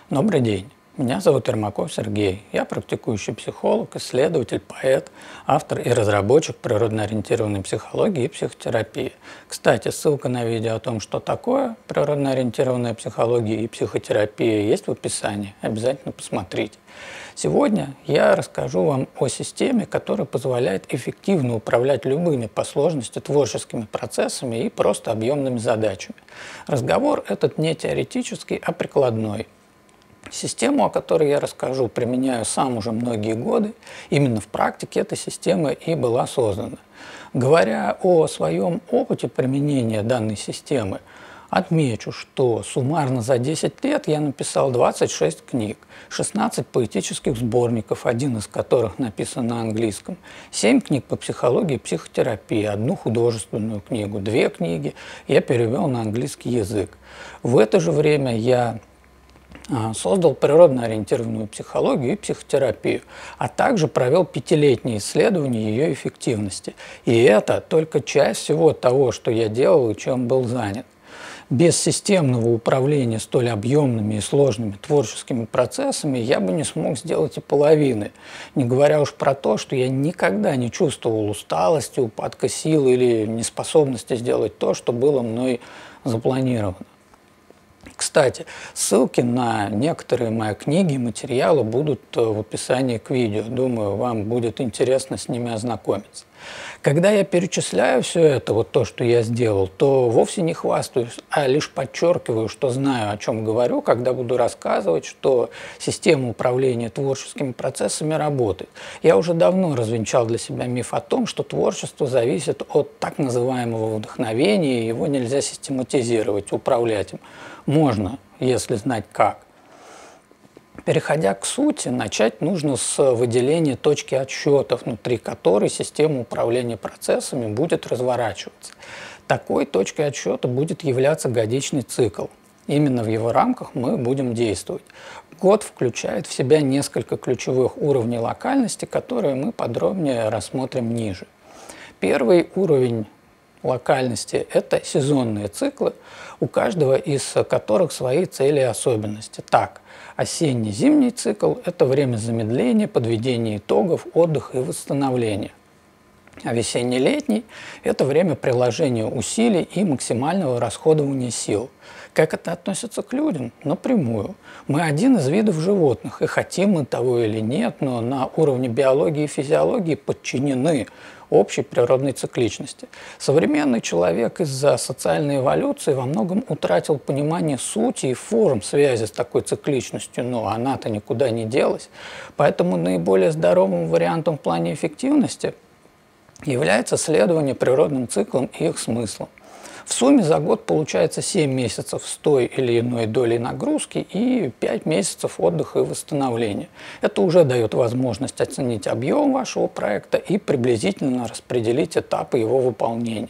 Добрый день. Меня зовут Ермаков Сергей. Я практикующий психолог, исследователь, поэт, автор и разработчик природно-ориентированной психологии и психотерапии. Кстати, ссылка на видео о том, что такое природно-ориентированная психология и психотерапия, есть в описании. Обязательно посмотрите. Сегодня я расскажу вам о системе, которая позволяет эффективно управлять любыми по сложности творческими процессами и просто объемными задачами. Разговор этот не теоретический, а прикладной. Систему, о которой я расскажу, применяю сам уже многие годы. Именно в практике эта система и была создана. Говоря о своем опыте применения данной системы, отмечу, что суммарно за 10 лет я написал 26 книг, 16 поэтических сборников, один из которых написан на английском, 7 книг по психологии и психотерапии, одну художественную книгу, 2 книги я перевел на английский язык. В это же время я создал природно-ориентированную психологию и психотерапию, а также провел 5-летние исследования ее эффективности. И это только часть всего того, что я делал и чем был занят. Без системного управления столь объемными и сложными творческими процессами я бы не смог сделать и половины. Не говоря уж про то, что я никогда не чувствовал усталости, упадка сил или неспособности сделать то, что было мной запланировано. Кстати, ссылки на некоторые мои книги и материалы будут в описании к видео. Думаю, вам будет интересно с ними ознакомиться. Когда я перечисляю все это, вот то, что я сделал, то вовсе не хвастаюсь, а лишь подчеркиваю, что знаю, о чем говорю, когда буду рассказывать, что система управления творческими процессами работает. Я уже давно развенчал для себя миф о том, что творчество зависит от так называемого вдохновения, и его нельзя систематизировать, управлять им. Можно, если знать как. Переходя к сути, начать нужно с выделения точки отсчета, внутри которой система управления процессами будет разворачиваться. Такой точкой отсчета будет являться годичный цикл. Именно в его рамках мы будем действовать. Год включает в себя несколько ключевых уровней локальности, которые мы подробнее рассмотрим ниже. Первый уровень локальности – это сезонные циклы, у каждого из которых свои цели и особенности. Так, осенне-зимний цикл – это время замедления, подведения итогов, отдыха и восстановления. А весенне-летний – это время приложения усилий и максимального расходования сил. Как это относится к людям? Напрямую. Мы один из видов животных, и хотим мы того или нет, но на уровне биологии и физиологии подчинены общей природной цикличности. Современный человек из-за социальной эволюции во многом утратил понимание сути и форм связи с такой цикличностью, но она-то никуда не делась. Поэтому наиболее здоровым вариантом в плане эффективности является следование природным циклам и их смыслам. В сумме за год получается 7 месяцев с той или иной долей нагрузки и 5 месяцев отдыха и восстановления. Это уже дает возможность оценить объем вашего проекта и приблизительно распределить этапы его выполнения.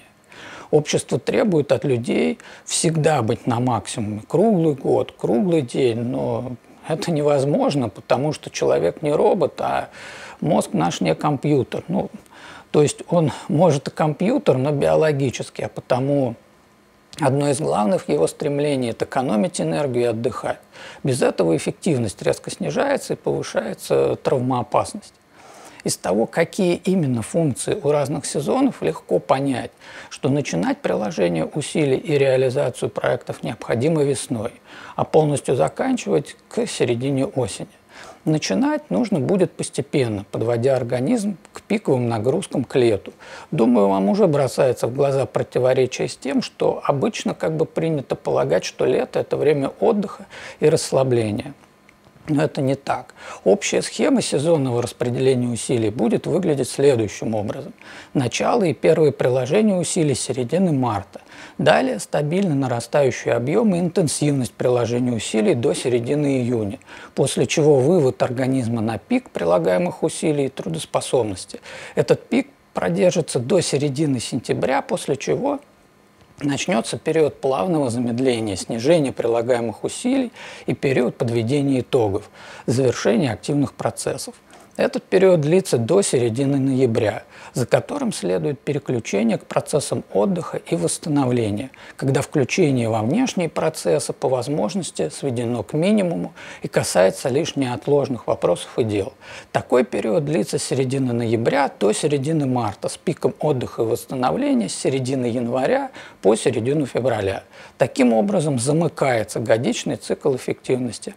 Общество требует от людей всегда быть на максимуме, круглый год, круглый день, но это невозможно, потому что человек не робот, а мозг наш не компьютер. То есть он может и компьютер, но биологически, а потому одно из главных его стремлений – это экономить энергию и отдыхать. Без этого эффективность резко снижается и повышается травмоопасность. Из того, какие именно функции у разных сезонов, легко понять, что начинать приложение усилий и реализацию проектов необходимо весной, а полностью заканчивать к середине осени. Начинать нужно будет постепенно, подводя организм к пиковым нагрузкам к лету. Думаю, вам уже бросается в глаза противоречие с тем, что обычно принято полагать, что лето – это время отдыха и расслабления. Но это не так. Общая схема сезонного распределения усилий будет выглядеть следующим образом. Начало и первые приложения усилий с середины марта. Далее стабильно нарастающий объем и интенсивность приложения усилий до середины июня, после чего вывод организма на пик прилагаемых усилий и трудоспособности. Этот пик продержится до середины сентября, после чего начнется период плавного замедления, снижения прилагаемых усилий и период подведения итогов, завершения активных процессов. Этот период длится до середины ноября, за которым следует переключение к процессам отдыха и восстановления, когда включение во внешние процессы по возможности сведено к минимуму и касается лишь неотложных вопросов и дел. Такой период длится с середины ноября до середины марта, с пиком отдыха и восстановления с середины января по середину февраля. Таким образом замыкается годичный цикл эффективности.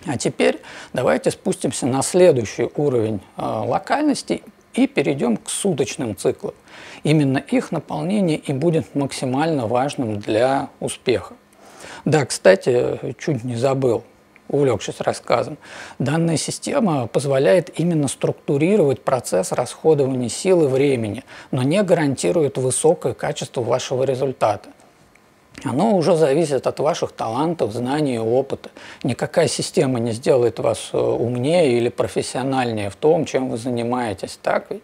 А теперь давайте спустимся на следующий уровень локальности и перейдем к суточным циклам. Именно их наполнение и будет максимально важным для успеха. Да, кстати, чуть не забыл, увлекшись рассказом. Данная система позволяет именно структурировать процесс расходования сил и времени, но не гарантирует высокое качество вашего результата. Оно уже зависит от ваших талантов, знаний и опыта. Никакая система не сделает вас умнее или профессиональнее в том, чем вы занимаетесь, так ведь?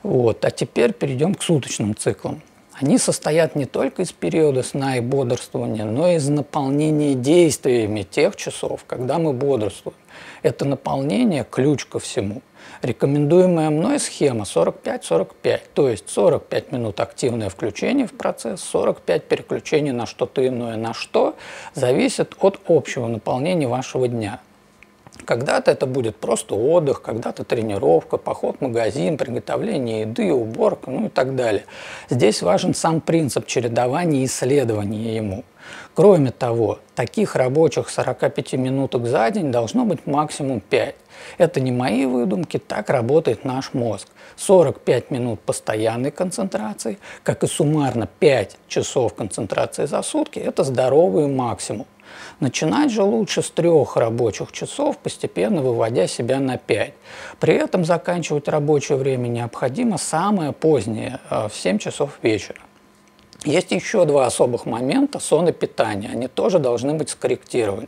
Вот. А теперь перейдем к суточным циклам. Они состоят не только из периода сна и бодрствования, но и из наполнения действиями тех часов, когда мы бодрствуем. Это наполнение – ключ ко всему. Рекомендуемая мной схема 45-45, то есть 45 минут активное включение в процесс, 45 переключений на что-то иное. На что зависит от общего наполнения вашего дня. Когда-то это будет просто отдых, когда-то тренировка, поход в магазин, приготовление еды, уборка, ну и так далее. Здесь важен сам принцип чередования и исследования ему. Кроме того, таких рабочих 45 минуток за день должно быть максимум 5. Это не мои выдумки, так работает наш мозг. 45 минут постоянной концентрации, как и суммарно 5 часов концентрации за сутки – это здоровый максимум. Начинать же лучше с 3 рабочих часов, постепенно выводя себя на 5. При этом заканчивать рабочее время необходимо самое позднее, в 7 часов вечера. Есть еще два особых момента – сон и питание. Они тоже должны быть скорректированы.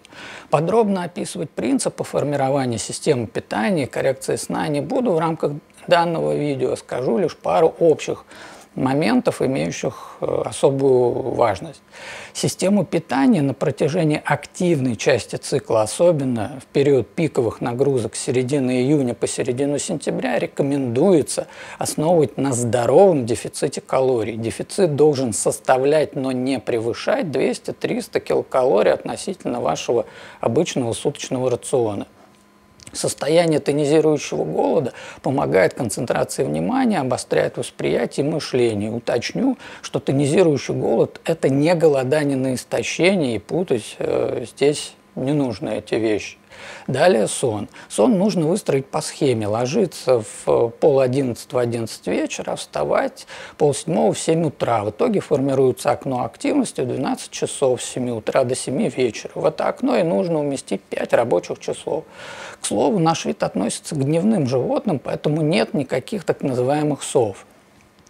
Подробно описывать принципы формирования системы питания и коррекции сна не буду в рамках данного видео. Скажу лишь пару общих моментов, имеющих особую важность. Систему питания на протяжении активной части цикла, особенно в период пиковых нагрузок с середины июня по середину сентября, рекомендуется основывать на здоровом дефиците калорий. Дефицит должен составлять, но не превышать 200-300 килокалорий относительно вашего обычного суточного рациона. Состояние тонизирующего голода помогает концентрации внимания, обостряет восприятие и мышление. Уточню, что тонизирующий голод – это не голодание на истощение, и путать здесь не нужно эти вещи. Далее сон. Сон нужно выстроить по схеме. Ложиться в 10:30-11 вечера, вставать 6:30 в 7 утра. В итоге формируется окно активности в 12 часов с 7 утра до 7 вечера. В это окно и нужно уместить 5 рабочих часов. К слову, наш вид относится к дневным животным, поэтому нет никаких так называемых сов.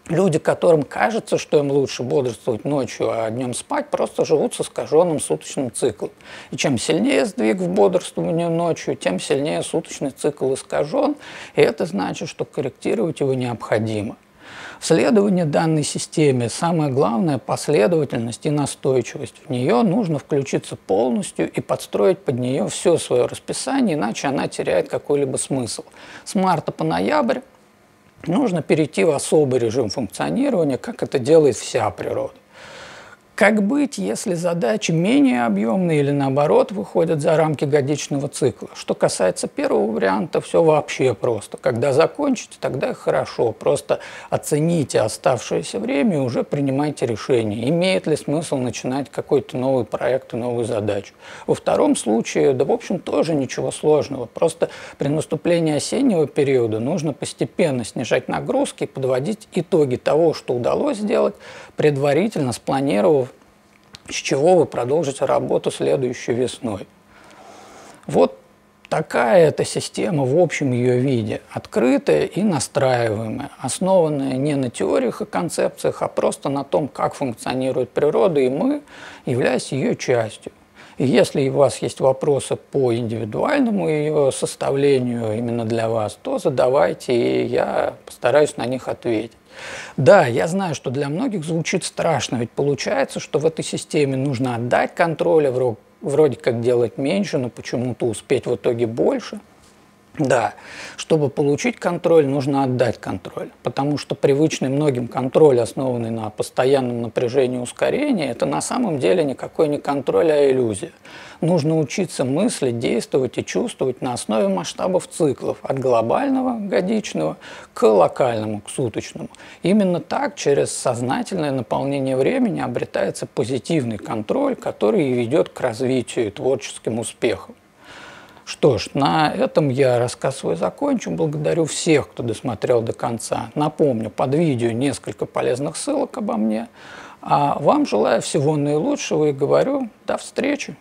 Люди, которым кажется, что им лучше бодрствовать ночью, а днем спать, просто живут с искаженным суточным циклом. И чем сильнее сдвиг в бодрствовании ночью, тем сильнее суточный цикл искажен, и это значит, что корректировать его необходимо. В следовании данной системе самое главное – последовательность и настойчивость. В нее нужно включиться полностью и подстроить под нее все свое расписание, иначе она теряет какой-либо смысл. С марта по ноябрь нужно перейти в особый режим функционирования, как это делает вся природа. Как быть, если задачи менее объемные или наоборот выходят за рамки годичного цикла? Что касается первого варианта, все вообще просто. Когда закончите, тогда и хорошо. Просто оцените оставшееся время и уже принимайте решение, имеет ли смысл начинать какой-то новый проект и новую задачу. Во втором случае, да в общем тоже ничего сложного. Просто при наступлении осеннего периода нужно постепенно снижать нагрузки и подводить итоги того, что удалось сделать, предварительно спланировав, с чего вы продолжите работу следующей весной. Вот такая эта система в общем ее виде. Открытая и настраиваемая, основанная не на теориях и концепциях, а просто на том, как функционирует природа, и мы, являясь ее частью. И если у вас есть вопросы по индивидуальному ее составлению именно для вас, то задавайте, и я постараюсь на них ответить. Да, я знаю, что для многих звучит страшно, ведь получается, что в этой системе нужно отдать контроль, вроде как делать меньше, но почему-то успеть в итоге больше. Да, чтобы получить контроль, нужно отдать контроль, потому что привычный многим контроль, основанный на постоянном напряжении и ускорении, это на самом деле никакой не контроль, а иллюзия. Нужно учиться мыслить, действовать и чувствовать на основе масштабов циклов, от глобального, годичного, к локальному, к суточному. Именно так, через сознательное наполнение времени, обретается позитивный контроль, который и ведет к развитию и творческим успехам. Что ж, на этом я рассказ свой закончу. Благодарю всех, кто досмотрел до конца. Напомню, под видео несколько полезных ссылок обо мне. А вам желаю всего наилучшего и говорю до встречи.